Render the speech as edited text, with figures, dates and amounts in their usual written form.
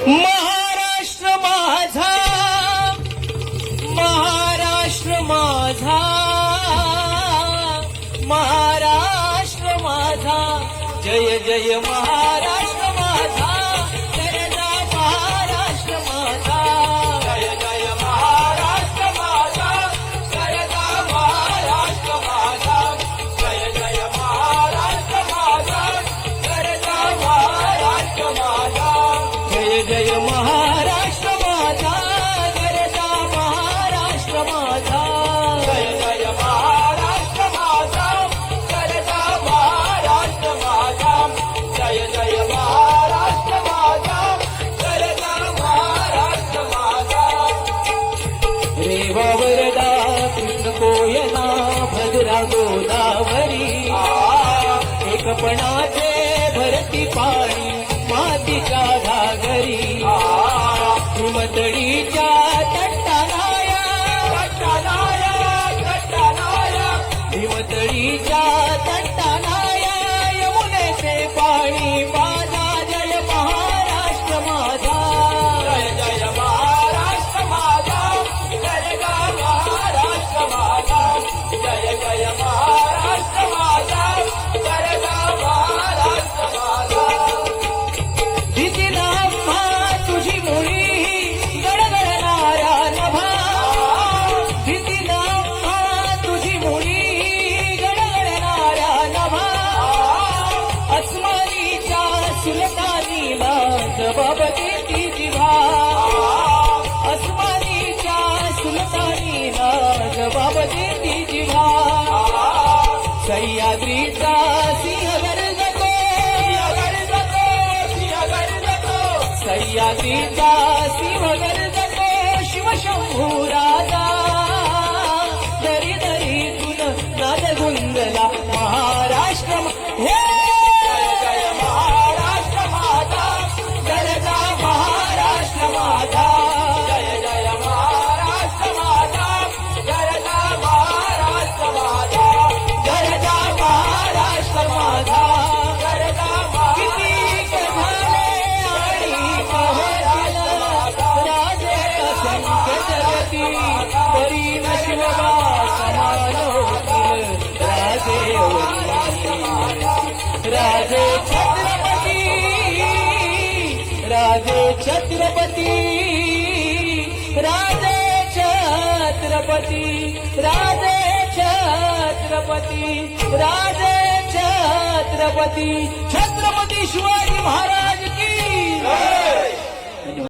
महाराष्ट्र माझा, महाराष्ट्र माझा, महाराष्ट्र माझा, जय जय महाराष्ट्र माझा, जय जय महाराष्ट्र माझा, जय जय महाराष्ट्र माझा, जय जय महाराष्ट्र माझा, जय जय महाराष्ट्र माझा, जय जय महाराष्ट्र माझा, जय जय महाराष्ट्र माझा, जय जय महाराष्ट्र माझा, जय जय महाराष्ट्र माझा, जय जय महाराष्ट्र माझा, जय जय महाराष्ट्र माझा, जय जय महाराष्ट्र माझा. रेवा वरदा कृष्ण कोयना भद्रा गोदावरी, एकपणाचे भरती पाणी मातीच्या घागरी, हिमतडीच्या तट्टानाया तट्टानाया तट्टानाया, हिमतडीच्या तट्टानाया यमुनेचे पाणी माझा, जय महाराष्ट्र माझा, जय जय महाराष्ट्र माझा, जय जय महाराष्ट्र माझा, जय जय महाराष्ट्र माझा, जय जय महाराष्ट्र माझा. दिदीला म्हा तुझी मुळी गडगडणारा नभा, दिदीला म्हा तुझी मुळी गडगडणारा नभा, अस्मानीच्या सुलतानीला जबाब देती जिव्हा, अस्मानीच्या सुलतानीला जबाब देती जिव्हा, सह्याद्रीचा सिंह गरजतो, सह्याद्रीचा सिंह गरजतो, शिवशंभू राजा, दरी दरीतून नाद गुंजला महाराष्ट्र. हे जय जय महाराष्ट्र माझा, जय जय महाराष्ट्र माझा, जय जय महाराष्ट्र माझा, जय जय महाराष्ट्र माझा, जय जय महाराष्ट्र माझा, जय जय किती झाले आणि पहरतील राजे असंख्य जगती, तरी नशिबा समान होतील राजे छत्रपती, राजे छत्रपती, राजे छत्रपती, राजे छत्रपती, राजे छत्रपती, छत्रपती शिवाजी महाराज.